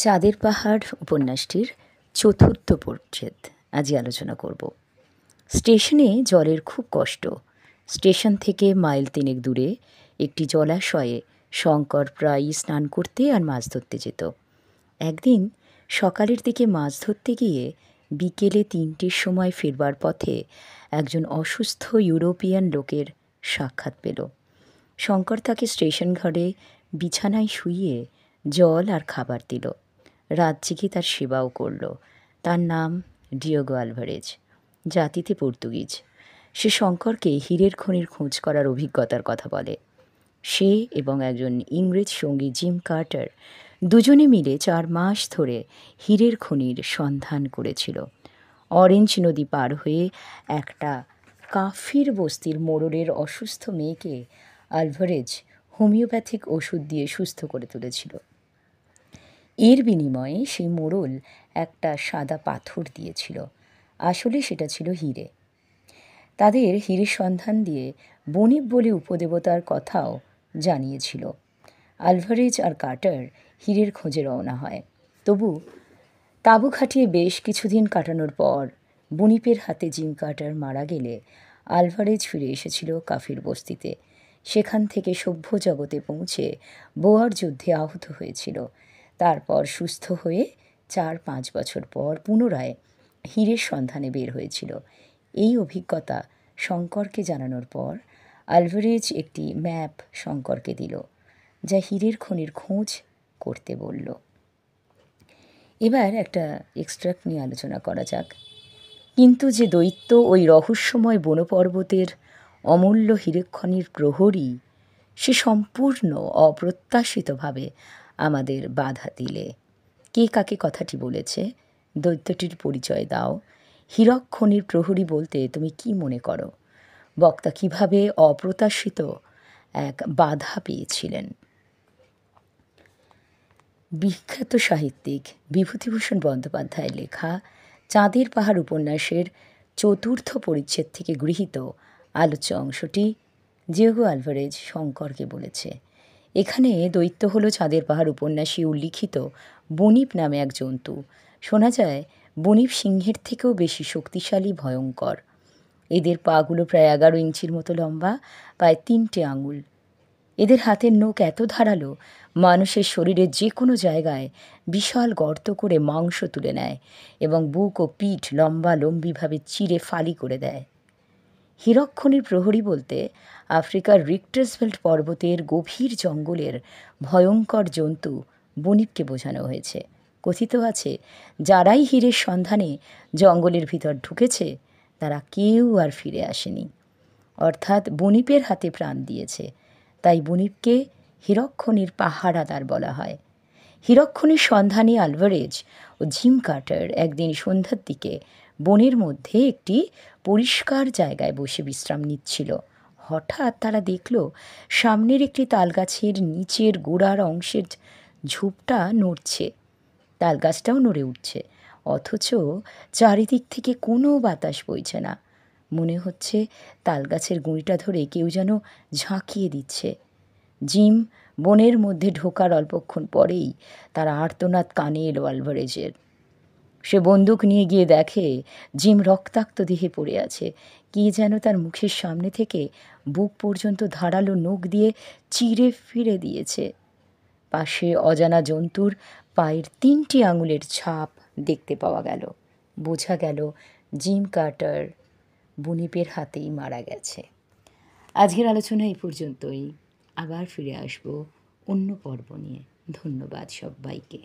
চাঁদের পাহাড় উপন্যাসটির চতুর্থ পরিচ্ছেদ আজই আলোচনা করব। স্টেশনে জলের খুব কষ্ট। স্টেশন থেকে মাইল 3 দূরে একটি জলাশয়ে শঙ্কর প্রায়ই স্নান করতে আর মাছ ধরতে যেত। একদিন সকালের দিকে মাছ ধরতে গিয়ে বিকেলে 3টের সময় ফিরবার পথে একজন অসুস্থ ইউরোপিয়ান লোকের সাক্ষাৎ পেল। শঙ্কর তাকে স্টেশন ঘরে বিছানায় শুইয়ে জল আর খাবার দিল। রাত জেগে তার সেবাও করল। তার নাম ডিয়েগো আলভারেজ, জাতিতে পর্তুগিজ। সে শঙ্করকে হীরের খনির খোঁজ করার অভিজ্ঞতার কথা বলে। সে এবং একজন ইংরেজ সঙ্গী জিম কার্টার দুজনে মিলে 4 মাস ধরে হীরের খনির সন্ধান করেছিল। অরেঞ্জ নদী পার হয়ে একটা কাফির বস্তির মোড়লের অসুস্থ মেয়েকে আলভারেজ হোমিওপ্যাথিক ওষুধ দিয়ে সুস্থ করে তুলেছিল। এর বিনিময়ে সেই মোড়ল একটা সাদা পাথর দিয়েছিল। আসলে সেটা ছিল হীরে। তাদের হীরের সন্ধান দিয়ে বণিক বলে উপদেবতার কথাও জানিয়েছিল। আলভারেজ আর কার্টার হীরের খোঁজে রওনা হয়। তবু তাঁবু খাটিয়ে বেশ কিছুদিন কাটানোর পর বণিকের হাতে জিম কার্টার মারা গেলে আলভারেজ ফিরে এসেছিল কাফির বস্তিতে। সেখান থেকে সভ্য জগতে পৌঁছে বোয়ার যুদ্ধে আহত হয়েছিল। তারপর সুস্থ হয়ে 4-5 বছর পর পুনরায় হীরের সন্ধানে বের হয়েছিল। এই অভিজ্ঞতা শঙ্করকে জানানোর পর আলভারেজ একটি ম্যাপ শঙ্করকে দিল, যা হীরের খনির খোঁজ করতে বলল। এবার একটা এক্সট্রাক্ট নিয়ে আলোচনা করা যাক। কিন্তু যে দৈত্য ওই রহস্যময় বনপর্বতের অমূল্য হীরেখনির প্রহরী, সে সম্পূর্ণ অপ্রত্যাশিতভাবে আমাদের বাধা দিলে। কে কাকে কথাটি বলেছে? দৈত্যটির পরিচয় দাও। হীরকখনির প্রহরী বলতে তুমি কি মনে করো? বক্তা কিভাবে অপ্রত্যাশিত এক বাধা পেয়েছিলেন? বিখ্যাত সাহিত্যিক বিভূতিভূষণ বন্দ্যোপাধ্যায়ের লেখা চাঁদের পাহাড় উপন্যাসের চতুর্থ পরিচ্ছেদ থেকে গৃহীত আলোচ্য অংশটি ডিয়েগো আলভারেজ শঙ্করকে বলেছে। এখানে দৈত্য হলো চাঁদের পাহাড় উপন্যাসে উল্লিখিত বণিক নামে এক জন্তু। শোনা যায় বণিক সিংহের থেকেও বেশি শক্তিশালী, ভয়ঙ্কর। এদের পাগুলো প্রায় 11 ইঞ্চির মতো লম্বা, প্রায় 3টে আঙুল। এদের হাতের নখ এত ধারালো, মানুষের শরীরের যে কোনো জায়গায় বিশাল গর্ত করে মাংস তুলে নেয় এবং বুক ও পিঠ লম্বালম্বিভাবে চিরে ফালি করে দেয়। হীরকখনির প্রহরী বলতে আফ্রিকার রিক্টার্সভেল্ট পর্বতের গভীর জঙ্গলের ভয়ঙ্কর জন্তু বণিককে বোঝানো হয়েছে। কথিত আছে, যারাই হীরের সন্ধানে জঙ্গলের ভিতর ঢুকেছে তারা কেউ আর ফিরে আসেনি, অর্থাৎ বণিকের হাতে প্রাণ দিয়েছে। তাই বণিককে হীরকখনির পাহারাদার বলা হয়। হীরকখনির সন্ধানে আলভারেজ ও জিম কার্টার একদিন সন্ধ্যার দিকে বনের মধ্যে একটি পরিষ্কার জায়গায় বসে বিশ্রাম নিচ্ছিল। হঠাৎ তারা দেখল সামনের একটি তালগাছের নিচের গোড়ার অংশের ঝোপটা নড়ছে। তালগাছটাও নড়ে উঠছে, অথচ চারিদিক থেকে কোনো বাতাস বইছে না। মনে হচ্ছে তালগাছের গুঁড়িটা ধরে কেউ যেন ঝাঁকিয়ে দিচ্ছে। জিম বনের মধ্যে ঢোকার অল্পক্ষণ পরেই তারা আর্তনাদ কানে এলো আলভারেজের। সে বন্দুক নিয়ে গিয়ে দেখে জিম রক্তাক্ত দেহে পড়ে আছে। কে যেন তার মুখের সামনে থেকে বুক পর্যন্ত ধারালো নখ দিয়ে চিরে ফিরে দিয়েছে। পাশে অজানা জন্তুর পায়ের 3টি আঙুলের ছাপ দেখতে পাওয়া গেল। বোঝা গেল জিম কার্টার বণিকের হাতেই মারা গেছে। আজকের আলোচনা এই পর্যন্তই। আবার ফিরে আসব অন্য পর্ব নিয়ে। ধন্যবাদ সবাইকে।